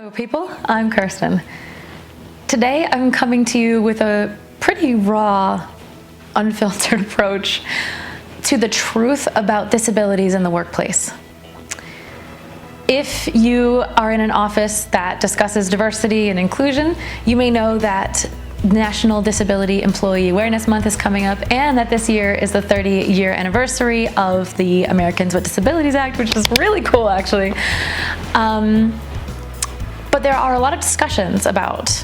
Hello people, I'm Kirsten. Today I'm coming to you with a pretty raw, unfiltered approach to the truth about disabilities in the workplace. If you are in an office that discusses diversity and inclusion, you may know that National Disability Employee Awareness Month is coming up, and that this year is the 30-year anniversary of the Americans with Disabilities Act, which is really cool actually. But there are a lot of discussions about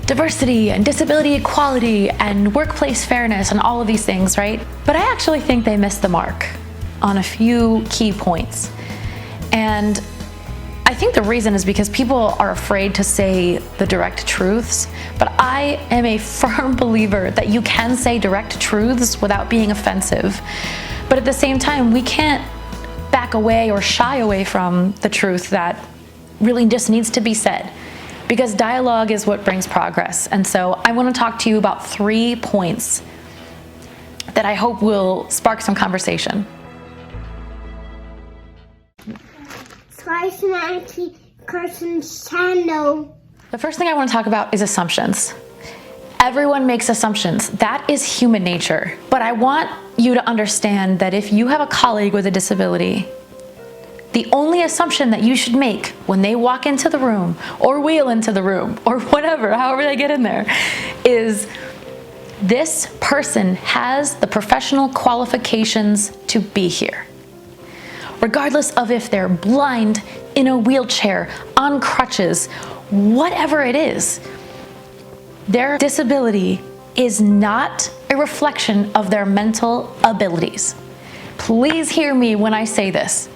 diversity and disability equality and workplace fairness and all of these things, right? But I actually think they missed the mark on a few key points. And I think the reason is because people are afraid to say the direct truths, but I am a firm believer that you can say direct truths without being offensive. But at the same time, we can't back away or shy away from the truth that really just needs to be said, because dialogue is what brings progress. And so I want to talk to you about 3 points that I hope will spark some conversation. Subscribe to Kirsten's channel. The first thing I want to talk about is assumptions. Everyone makes assumptions. That is human nature. But I want you to understand that if you have a colleague with a disability, the only assumption that you should make when they walk into the room or wheel into the room or whatever, however they get in there, is this person has the professional qualifications to be here. Regardless of if they're blind, in a wheelchair, on crutches, whatever it is, their disability is not a reflection of their mental abilities. Please hear me when I say this.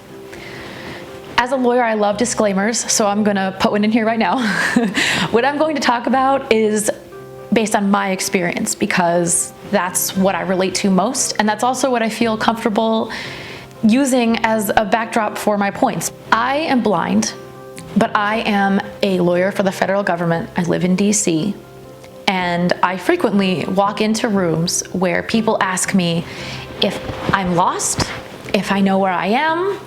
As a lawyer, I love disclaimers, so I'm gonna put one in here right now. What I'm going to talk about is based on my experience, because that's what I relate to most, and that's also what I feel comfortable using as a backdrop for my points. I am blind, but I am a lawyer for the federal government. I live in DC, and I frequently walk into rooms where people ask me if I'm lost, if I know where I am,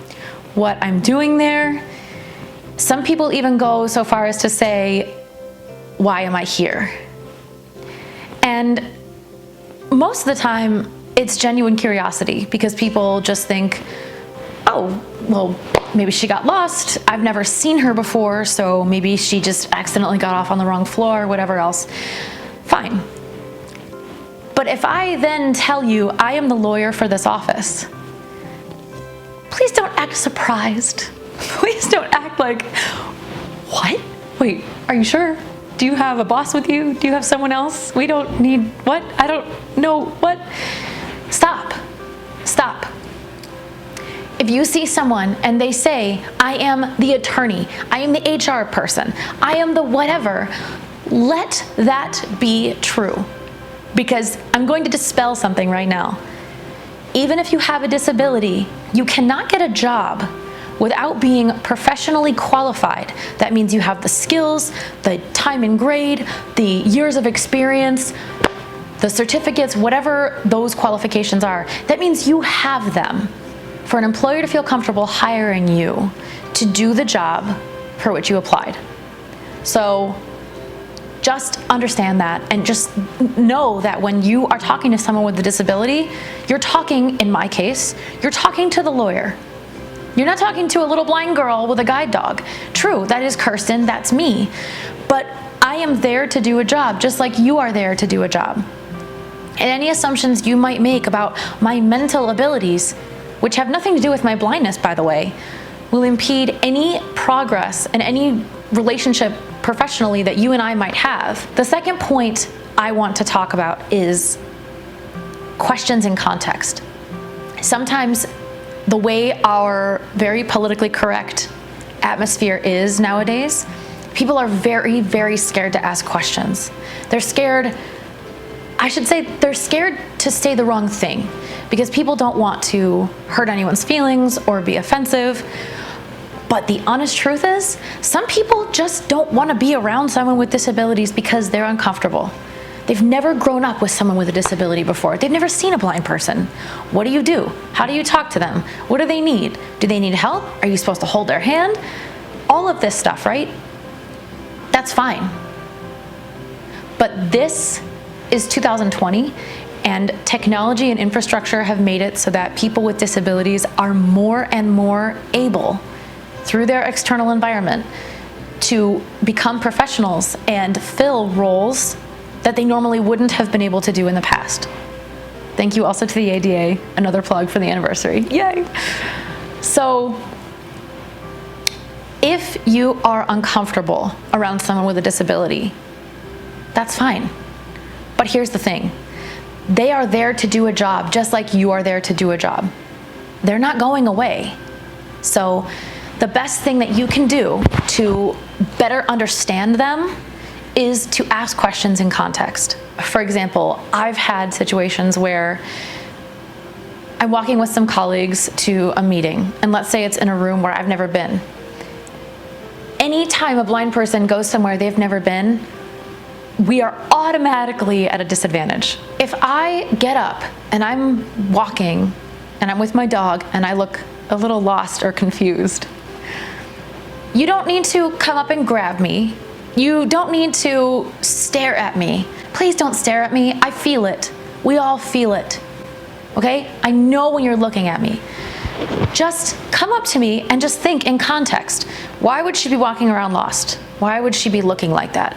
what I'm doing there. Some people even go so far as to say, why am I here? And most of the time, it's genuine curiosity, because people just think, oh, well, maybe she got lost. I've never seen her before, so maybe she just accidentally got off on the wrong floor, whatever else. Fine. But if I then tell you I am the lawyer for this office, please don't act surprised. Please don't act like, what? Wait, are you sure? Do you have a boss with you? Do you have someone else? We don't need what? I don't know what? Stop. Stop. If you see someone and they say, I am the attorney, I am the HR person, I am the whatever, let that be true. Because I'm going to dispel something right now. Even if you have a disability, you cannot get a job without being professionally qualified. That means you have the skills, the time and grade, the years of experience, the certificates, whatever those qualifications are. That means you have them for an employer to feel comfortable hiring you to do the job for which you applied. So just understand that, and just know that when you are talking to someone with a disability, you're talking, in my case, you're talking to the lawyer. You're not talking to a little blind girl with a guide dog. True, that is Kirsten, that's me. But I am there to do a job, just like you are there to do a job. And any assumptions you might make about my mental abilities, which have nothing to do with my blindness, by the way, will impede any progress and any relationship professionally that you and I might have. The second point I want to talk about is questions in context. Sometimes the way our very politically correct atmosphere is nowadays, people are very, very scared to ask questions. They're scared, I should say, they're scared to say the wrong thing, because people don't want to hurt anyone's feelings or be offensive. But the honest truth is, some people just don't want to be around someone with disabilities because they're uncomfortable. They've never grown up with someone with a disability before. They've never seen a blind person. What do? How do you talk to them? What do they need? Do they need help? Are you supposed to hold their hand? All of this stuff, right? That's fine. But this is 2020, and technology and infrastructure have made it so that people with disabilities are more and more able, through their external environment, to become professionals and fill roles that they normally wouldn't have been able to do in the past. Thank you also to the ADA, another plug for the anniversary. Yay! So, if you are uncomfortable around someone with a disability, that's fine. But here's the thing. They are there to do a job just like you are there to do a job. They're not going away. So the best thing that you can do to better understand them is to ask questions in context. For example, I've had situations where I'm walking with some colleagues to a meeting, and let's say it's in a room where I've never been. Anytime a blind person goes somewhere they've never been, we are automatically at a disadvantage. If I get up and I'm walking and I'm with my dog and I look a little lost or confused, you don't need to come up and grab me. You don't need to stare at me. Please don't stare at me. I feel it. We all feel it. Okay? I know when you're looking at me. Just come up to me and just think in context. Why would she be walking around lost? Why would she be looking like that?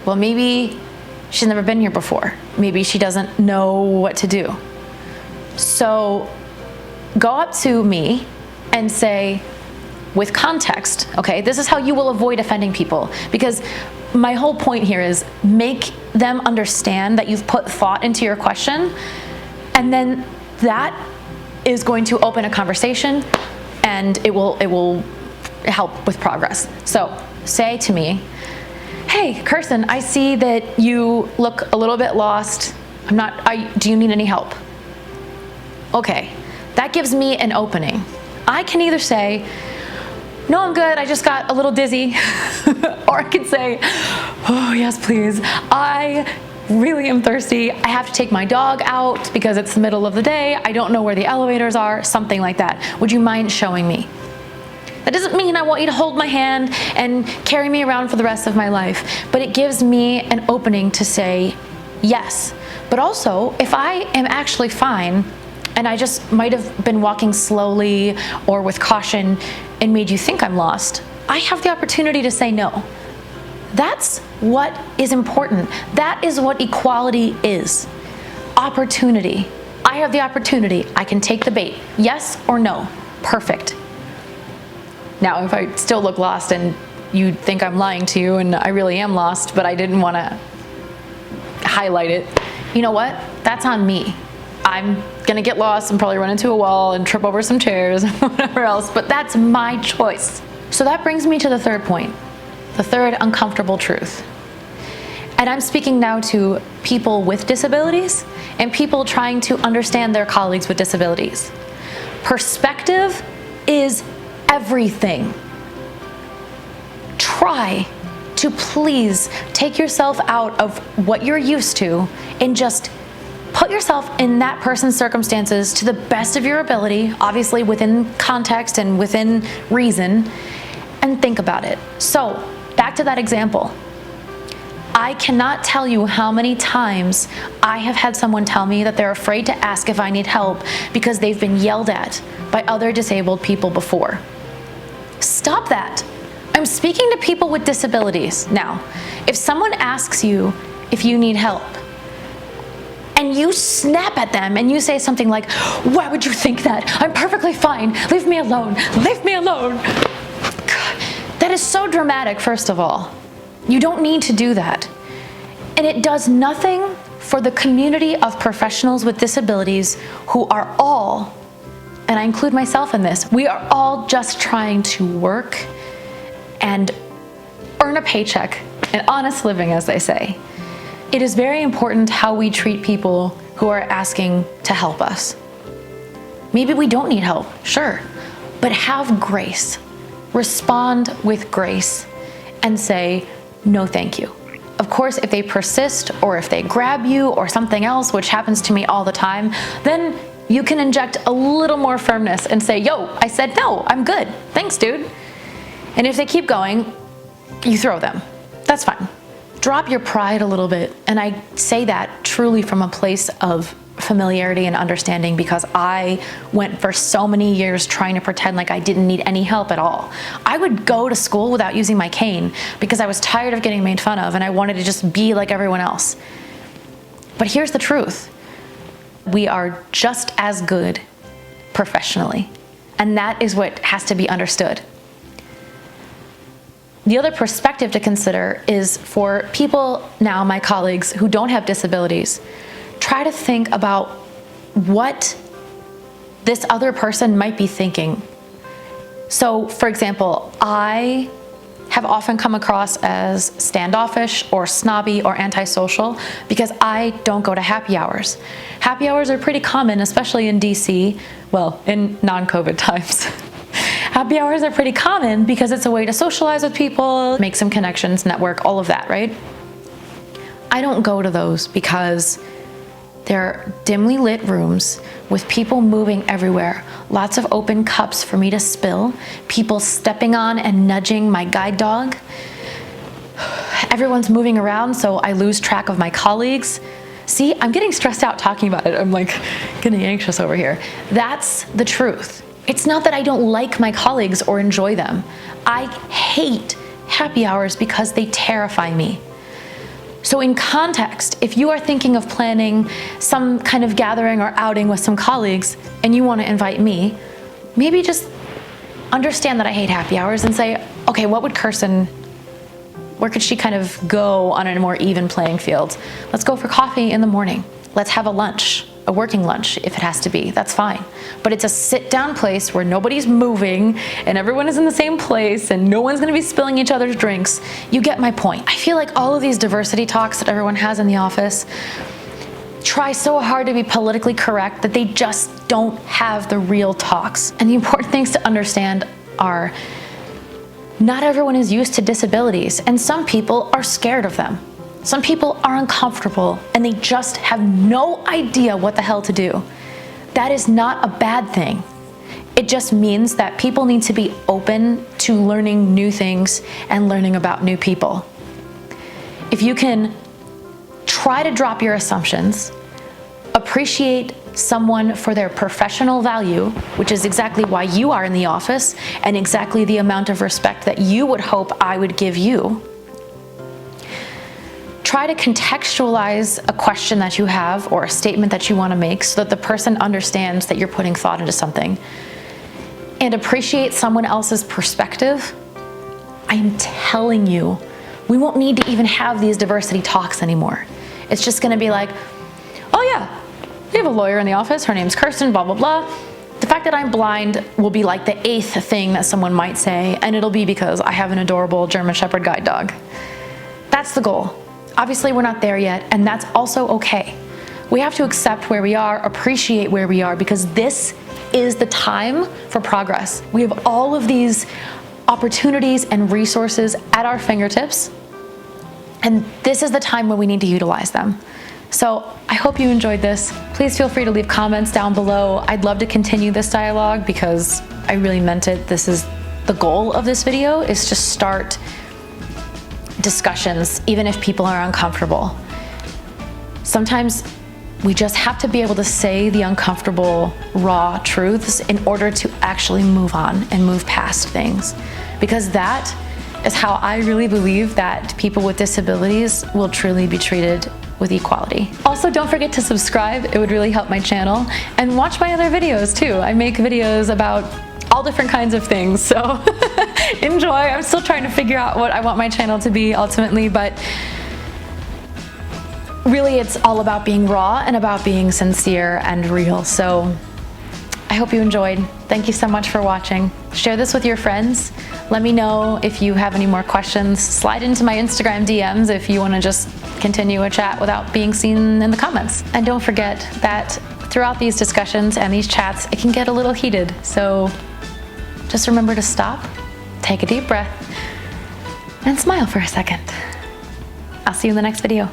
Well, maybe she's never been here before. Maybe she doesn't know what to do. So go up to me and say, with context, okay, this is how you will avoid offending people, because my whole point here is make them understand that you've put thought into your question, and then that is going to open a conversation and it will help with progress. So say to me, hey, Kirsten, I see that you look a little bit lost. Do you need any help? Okay, that gives me an opening. I can either say, no, I'm good, I just got a little dizzy. Or I can say, oh yes, please. I really am thirsty. I have to take my dog out because it's the middle of the day. I don't know where the elevators are, something like that. Would you mind showing me? That doesn't mean I want you to hold my hand and carry me around for the rest of my life, but it gives me an opening to say yes. But also, if I am actually fine and I just might have been walking slowly or with caution and made you think I'm lost, I have the opportunity to say no. That's what is important. That is what equality is. Opportunity. I have the opportunity. I can take the bait. Yes or no. Perfect. Now, if I still look lost and you think I'm lying to you and I really am lost, but I didn't want to highlight it, you know what? That's on me. I'm gonna get lost and probably run into a wall and trip over some chairs and whatever else, but that's my choice. So that brings me to the third point, the third uncomfortable truth. And I'm speaking now to people with disabilities and people trying to understand their colleagues with disabilities. Perspective is everything. Try to please take yourself out of what you're used to and just put yourself in that person's circumstances to the best of your ability, obviously within context and within reason, and think about it. So, back to that example. I cannot tell you how many times I have had someone tell me that they're afraid to ask if I need help because they've been yelled at by other disabled people before. Stop that. I'm speaking to people with disabilities. Now, if someone asks you if you need help, and you snap at them and you say something like, why would you think that? I'm perfectly fine. Leave me alone. Leave me alone. God, that is so dramatic, first of all. You don't need to do that. And it does nothing for the community of professionals with disabilities who are all, and I include myself in this, we are all just trying to work and earn a paycheck, an honest living, as they say. It is very important how we treat people who are asking to help us. Maybe we don't need help, sure, but have grace. Respond with grace and say, no thank you. Of course, if they persist or if they grab you or something else, which happens to me all the time, then you can inject a little more firmness and say, yo, I said no, I'm good. Thanks, dude. And if they keep going, you throw them. That's that's fine. Drop your pride a little bit. And I say that truly from a place of familiarity and understanding, because I went for so many years trying to pretend like I didn't need any help at all. I would go to school without using my cane because I was tired of getting made fun of and I wanted to just be like everyone else. But here's the truth. We are just as good professionally. And that is what has to be understood. The other perspective to consider is for people now, my colleagues who don't have disabilities, try to think about what this other person might be thinking. So, for example, I have often come across as standoffish or snobby or antisocial because I don't go to happy hours. Happy hours are pretty common, especially in DC, well, in non-COVID times. Happy hours are pretty common because it's a way to socialize with people, make some connections, network, all of that, right? I don't go to those because they're dimly lit rooms with people moving everywhere, lots of open cups for me to spill, people stepping on and nudging my guide dog. Everyone's moving around, so I lose track of my colleagues. See, I'm getting stressed out talking about it. I'm like getting anxious over here. That's the truth. It's not that I don't like my colleagues or enjoy them. I hate happy hours because they terrify me. So in context, if you are thinking of planning some kind of gathering or outing with some colleagues and you want to invite me, maybe just understand that I hate happy hours and say, okay, what would Kirsten, where could she kind of go on a more even playing field? Let's go for coffee in the morning. Let's have a lunch, a working lunch if it has to be, that's fine. But it's a sit down place where nobody's moving and everyone is in the same place and no one's gonna be spilling each other's drinks. You get my point. I feel like all of these diversity talks that everyone has in the office try so hard to be politically correct that they just don't have the real talks. And the important things to understand are not everyone is used to disabilities and some people are scared of them. Some people are uncomfortable and they just have no idea what the hell to do. That is not a bad thing. It just means that people need to be open to learning new things and learning about new people. If you can try to drop your assumptions, appreciate someone for their professional value, which is exactly why you are in the office and exactly the amount of respect that you would hope I would give you. Try to contextualize a question that you have or a statement that you want to make so that the person understands that you're putting thought into something. And appreciate someone else's perspective. I'm telling you, we won't need to even have these diversity talks anymore. It's just going to be like, oh yeah, we have a lawyer in the office, her name's Kirsten, blah, blah, blah. The fact that I'm blind will be like the 8th thing that someone might say, and it'll be because I have an adorable German Shepherd guide dog. That's the goal. Obviously, we're not there yet, and that's also okay. We have to accept where we are, appreciate where we are, because this is the time for progress. We have all of these opportunities and resources at our fingertips, and this is the time when we need to utilize them. So I hope you enjoyed this. Please feel free to leave comments down below. I'd love to continue this dialogue because I really meant it. This is the goal of this video, is to start discussions, even if people are uncomfortable. Sometimes we just have to be able to say the uncomfortable, raw truths in order to actually move on and move past things. Because that is how I really believe that people with disabilities will truly be treated with equality. Also, don't forget to subscribe. It would really help my channel. And watch my other videos too. I make videos about all different kinds of things, so enjoy. I'm still trying to figure out what I want my channel to be ultimately, but really it's all about being raw and about being sincere and real. So I hope you enjoyed. Thank you so much for watching. Share this with your friends. Let me know if you have any more questions. Slide into my Instagram DMs if you want to just continue a chat without being seen in the comments. And don't forget that throughout these discussions and these chats, it can get a little heated. So just remember to stop, take a deep breath, and smile for a second. I'll see you in the next video.